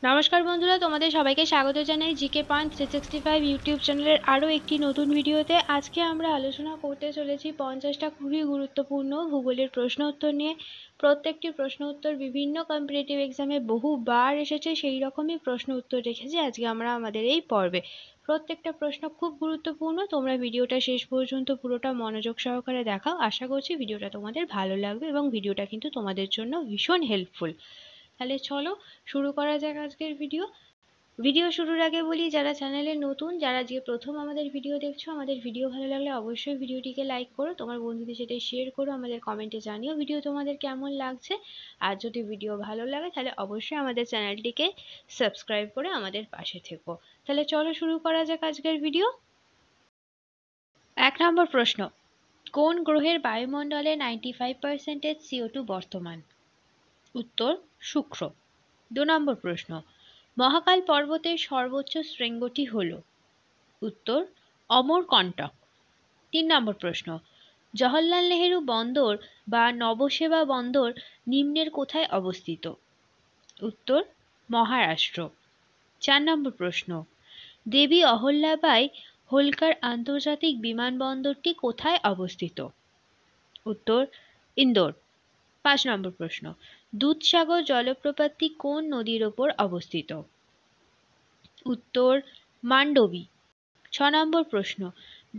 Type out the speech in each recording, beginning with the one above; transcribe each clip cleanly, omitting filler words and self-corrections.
নমস্কার বন্ধুরা, তোমাদের সবাইকে স্বাগত জানাই জিকে পয়েন্ট 365 ইউটিউব চ্যানেলের আরও একটি নতুন ভিডিওতে। আজকে আমরা আলোচনা করতে চলেছি 50টা খুবই গুরুত্বপূর্ণ ভূগোলের প্রশ্ন উত্তর নিয়ে। প্রত্যেকটি প্রশ্ন উত্তর বিভিন্ন কম্পিটিটিভ এক্সামে বহুবার এসেছে, সেই রকমই প্রশ্ন উত্তর রেখেছি আজকে আমরা আমাদের এই পর্বে। প্রত্যেকটা প্রশ্ন খুব গুরুত্বপূর্ণ, তোমরা ভিডিওটা শেষ পর্যন্ত পুরোটা মনোযোগ সহকারে দেখাও। আশা করছি ভিডিওটা তোমাদের ভালো লাগবে এবং ভিডিওটা কিন্তু তোমাদের জন্য ভীষণ হেল্পফুল। তাহলে চলো শুরু করা যাক আজকের ভিডিও শুরুর আগে বলি, যারা চ্যানেলে নতুন, যারা যে প্রথম আমাদের ভিডিও দেখছো, আমাদের ভিডিও ভালো লাগলে অবশ্যই ভিডিওটিকে লাইক করো, তোমার বন্ধুদের সাথে শেয়ার করো, আমাদের কমেন্টে জানিও ভিডিও তোমাদের কেমন লাগছে। আর যদি ভিডিও ভালো লাগে তাহলে অবশ্যই আমাদের চ্যানেলটিকে সাবস্ক্রাইব করে আমাদের পাশে থেকো। তাহলে চলো শুরু করা যাক আজকের ভিডিও। 1 নম্বর প্রশ্ন, কোন গ্রহের বায়ুমণ্ডলে 95% CO2 বর্তমান? উত্তর শুক্র। 2 নম্বর প্রশ্ন, মহাকাল পর্বতের সর্বোচ্চ শৃঙ্গটি হল? উত্তর অমরকণ্টক। 3 নম্বর প্রশ্ন, জওহরলাল নেহেরু বন্দর বা নবসেবা বন্দর নিম্নের কোথায় অবস্থিত? উত্তর মহারাষ্ট্র। 4 নম্বর প্রশ্ন, দেবী অহল্যাবাই হোলকার আন্তর্জাতিক বিমানবন্দরটি কোথায় অবস্থিত? উত্তর ইন্দোর। 5 নম্বর প্রশ্ন, দুধসাগর জলপ্রপাতটি কোন নদীর ওপর অবস্থিত? উত্তর মান্ডবী। 6 নম্বর প্রশ্ন,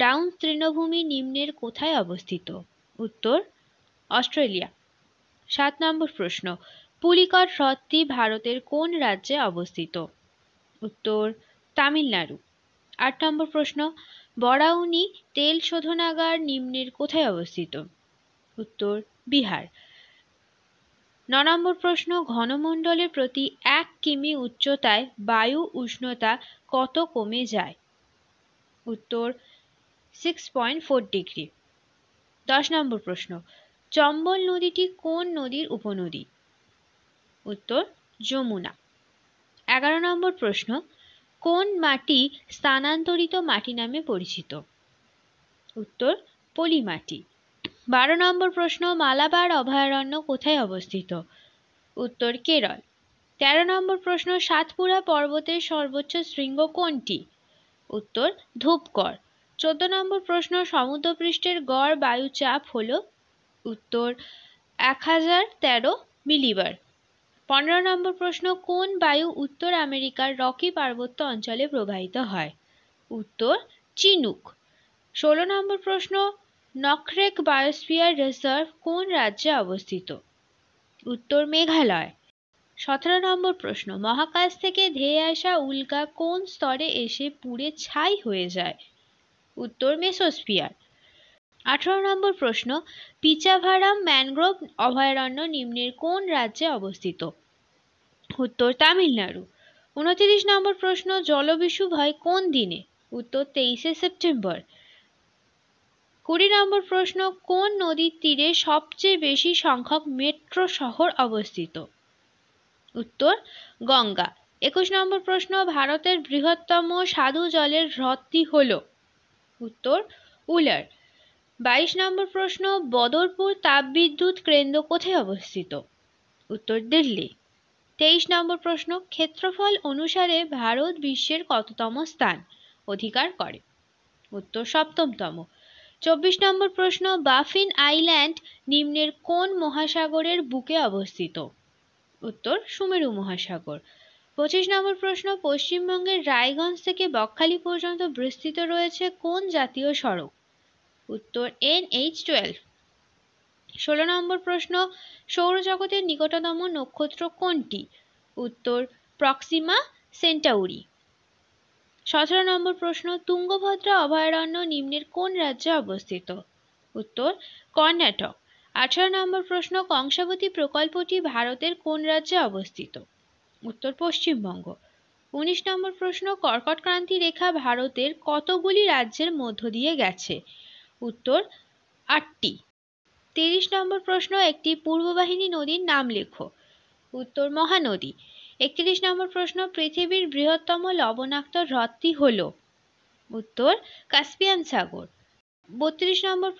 ডাউন তৃণভূমি নিম্নের কোথায় অবস্থিত? উত্তর অস্ট্রেলিয়া। 7 নম্বর প্রশ্ন, পুলিকট হ্রদটি ভারতের কোন রাজ্যে অবস্থিত? উত্তর তামিলনাড়ু। 8 নম্বর প্রশ্ন, বরাউনি তেল শোধনাগার নিম্নের কোথায় অবস্থিত? উত্তর বিহার। 9 নম্বর প্রশ্ন, ঘনমণ্ডলে প্রতি 1 কিমি উচ্চতায় বায়ু উষ্ণতা কত কমে যায়? উত্তর 6.4 ডিগ্রি। 10 নম্বর প্রশ্ন, চম্বল নদীটি কোন নদীর উপনদী? উত্তর যমুনা। 11 নম্বর প্রশ্ন, কোন মাটি স্থানান্তরিত মাটি নামে পরিচিত? উত্তর পলি মাটি। 12 নম্বর প্রশ্ন, মালাবার অভয়ারণ্য কোথায় অবস্থিত? উত্তর কেরল। 13 নম্বর প্রশ্ন, সাতপুরা পর্বতের সর্বোচ্চ শৃঙ্গ কোনটি? উত্তর ধূপগড়। 14 নম্বর প্রশ্ন, সমুদ্রপৃষ্ঠের গড় বায়ুচাপ হল? উত্তর 1013 মিলিবার। 15 নম্বর প্রশ্ন, কোন বায়ু উত্তর আমেরিকার রকি পার্বত্য অঞ্চলে প্রবাহিত হয়? উত্তর চিনুক। 16 নম্বর প্রশ্ন, নকরেক বায়োস্ফিয়ার রিজার্ভ কোন রাজ্যে অবস্থিত? উত্তর মেঘালয়। 17 নম্বর প্রশ্ন, মহাকাশ থেকে ধেয়ে আসা উল্কা কোন স্তরে এসে পুড়ে ছাই হয়ে যায়? উত্তর মেসোস্ফিয়ার। 18 নম্বর প্রশ্ন, পিচাভারাম ম্যানগ্রোভ অভয়ারণ্য নিম্নের কোন রাজ্যে অবস্থিত? উত্তর তামিলনাড়ু। 29 নম্বর প্রশ্ন, জলবিষুব হয় কোন দিনে? উত্তর 23শে সেপ্টেম্বর। 20 নম্বর প্রশ্ন, কোন নদীর তীরে সবচেয়ে বেশি সংখ্যক মেট্রো শহর অবস্থিত? উত্তর গঙ্গা। 21 নম্বর প্রশ্ন, ভারতের বৃহত্তম স্বাদু জলের হ্রদটি হল? উত্তর উলার। 22 নম্বর প্রশ্ন, বদরপুর তাপবিদ্যুৎ কেন্দ্র কোথায় অবস্থিত? উত্তর দিল্লি। 23 নম্বর প্রশ্ন, ক্ষেত্রফল অনুসারে ভারত বিশ্বের কততম স্থান অধিকার করে? উত্তর 7তম। 24 নম্বর প্রশ্ন, বাফিন আইল্যান্ড নিম্নের কোন মহাসাগরের বুকে অবস্থিত? উত্তর সুমেরু মহাসাগর। 25 নম্বর প্রশ্ন, পশ্চিমবঙ্গের রায়গঞ্জ থেকে বকখালি পর্যন্ত বিস্তৃত রয়েছে কোন জাতীয় সড়ক? উত্তর NH12। 16 নম্বর প্রশ্ন, সৌরজগতের নিকটতম নক্ষত্র কোনটি? উত্তর প্রক্সিমা সেন্টাউরি। 17 নম্বর প্রশ্ন, তুঙ্গভদ্রা অভয়ারণ্য নিম্নের কোন রাজ্যে অবস্থিত? উত্তর কর্ণাটক। 18 নম্বর প্রশ্ন, কংসাবতী প্রকল্পটি ভারতের কোন রাজ্যে অবস্থিত? উত্তর পশ্চিমবঙ্গ। 19 নম্বর প্রশ্ন, কর্কট ক্রান্তি রেখা ভারতের কতগুলি রাজ্যের মধ্য দিয়ে গেছে? উত্তর 8টি। 30 নম্বর প্রশ্ন, একটি পূর্ববাহিনী নদীর নাম লেখো। উত্তর মহানদী। 31 নম্বর প্রশ্ন, পৃথিবীর বৃহত্তম লবণাক্ত হ্রদটি হল? উত্তর কাস্পিয়ান সাগর। 32 নম্বর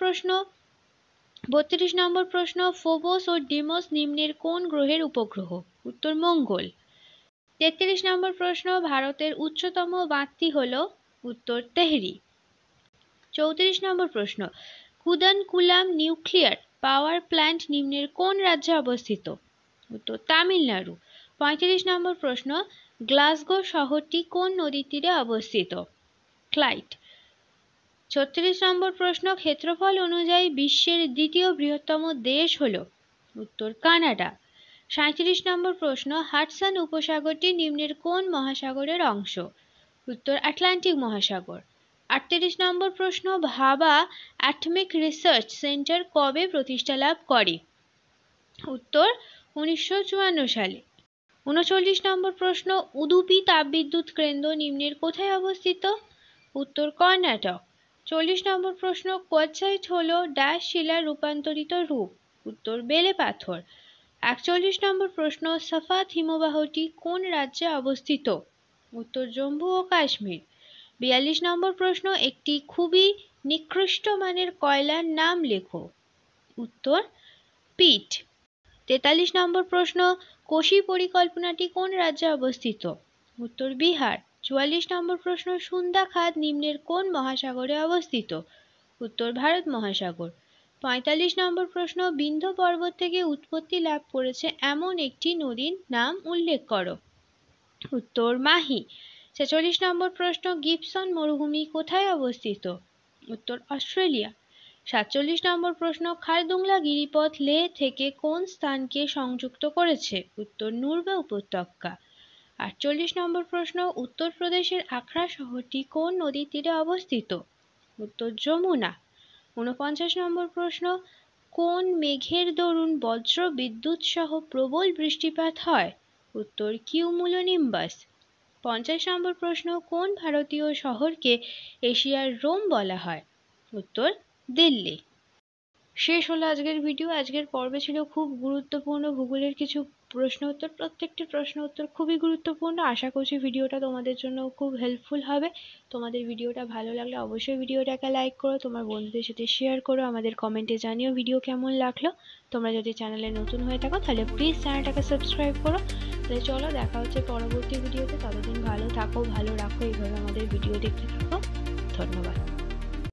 প্রশ্ন, ফোবস ও ডিমোস নিম্নের কোন গ্রহের উপগ্রহ? উত্তর মঙ্গল। 33 নম্বর প্রশ্ন, ভারতের উচ্চতম বাঁধটি হল? উত্তর তেহরি। 34 নম্বর প্রশ্ন, কুদানকুলাম নিউক্লিয়ার পাওয়ার প্ল্যান্ট নিম্নের কোন রাজ্যে অবস্থিত? উত্তর তামিলনাড়ু। 35 নম্বর প্রশ্ন, গ্লাসগো শহরটি কোন নদীর তীরে অবস্থিত? ক্লাইড। 36 নম্বর প্রশ্ন, ক্ষেত্রফল অনুযায়ী বিশ্বের দ্বিতীয় বৃহত্তম দেশ হল? উত্তর কানাডা। 37 নম্বর প্রশ্ন, হাডসন উপসাগরটি নিম্নের কোন মহাসাগরের অংশ? উত্তর আটলান্টিক মহাসাগর। 38 নম্বর প্রশ্ন, ভাবা অ্যাটমিক রিসার্চ সেন্টার কবে প্রতিষ্ঠা লাভ করে? উত্তর 1954 সালে। 39 নম্বর প্রশ্ন, উদুপি তাপবিদ্যুৎ কেন্দ্র নিম্নের কোথায় অবস্থিত? উত্তর কর্ণাটক। 40 নম্বর প্রশ্ন, কোয়ার্টজাইট হল ড্যাশ শিলার রূপান্তরিত রূপ? উত্তর বেলে পাথর। 41 নম্বর প্রশ্ন, সাফাত হিমবাহটি কোন রাজ্যে অবস্থিত? উত্তর জম্মু ও কাশ্মীর। 42 নম্বর প্রশ্ন, একটি খুবই নিকৃষ্ট মানের কয়লার নাম লেখো? উত্তর পিট। 43 নম্বর প্রশ্ন, কোশি পরিকল্পনাটি কোন রাজ্যে অবস্থিত? উত্তর বিহার। 44 নম্বর প্রশ্ন, সুন্দা খাদ নিম্নের কোন মহাসাগরে অবস্থিত? উত্তর ভারত মহাসাগর। 45 নম্বর প্রশ্ন, বিন্ধ্য পর্বত থেকে উৎপত্তি লাভ করেছে এমন একটি নদীর নাম উল্লেখ করো? উত্তর মাহি। 46 নম্বর প্রশ্ন, গিবসন মরুভূমি কোথায় অবস্থিত? উত্তর অস্ট্রেলিয়া। 47 নম্বর প্রশ্ন, খারদুংলা গিরিপথ লে থেকে কোন স্থানকে সংযুক্ত করেছে? উত্তর নুব্রা উপত্যকা। 48 নম্বর প্রশ্ন, উত্তরপ্রদেশের আগ্রা শহরটি কোন নদীর তীরে অবস্থিত? উত্তর যমুনা। 49 নম্বর প্রশ্ন, কোন মেঘের দরুন বজ্র বিদ্যুৎ সহ প্রবল বৃষ্টিপাত হয়? উত্তর কিউমুলোনিম্বাস। 50 নম্বর প্রশ্ন, কোন ভারতীয় শহরকে এশিয়ার রোম বলা হয়? উত্তর দিল্লি। শেষ হলো আজকের ভিডিও। আজকের পর্বে ছিল খুব গুরুত্বপূর্ণ ভূগোলের কিছু প্রশ্ন উত্তর। প্রত্যেকটি প্রশ্ন উত্তর খুবই গুরুত্বপূর্ণ। আশা করছি ভিডিওটা তোমাদের জন্য খুব হেল্পফুল হবে। তোমাদের ভিডিওটা ভালো লাগলে অবশ্যই ভিডিওটাকে লাইক করো, তোমার বন্ধুদের সাথে শেয়ার করো, আমাদের কমেন্টে জানিও ভিডিও কেমন লাগলো। তোমরা যদি চ্যানেলে নতুন হয়ে থাকো তাহলে প্লিজ চ্যানেলটাকে সাবস্ক্রাইব করো। তাহলে চলো, দেখা হচ্ছে পরবর্তী ভিডিওতে। ততদিন ভালো থাকো, ভালো রাখো, এইভাবে আমাদের ভিডিও দেখতে থাকো। ধন্যবাদ।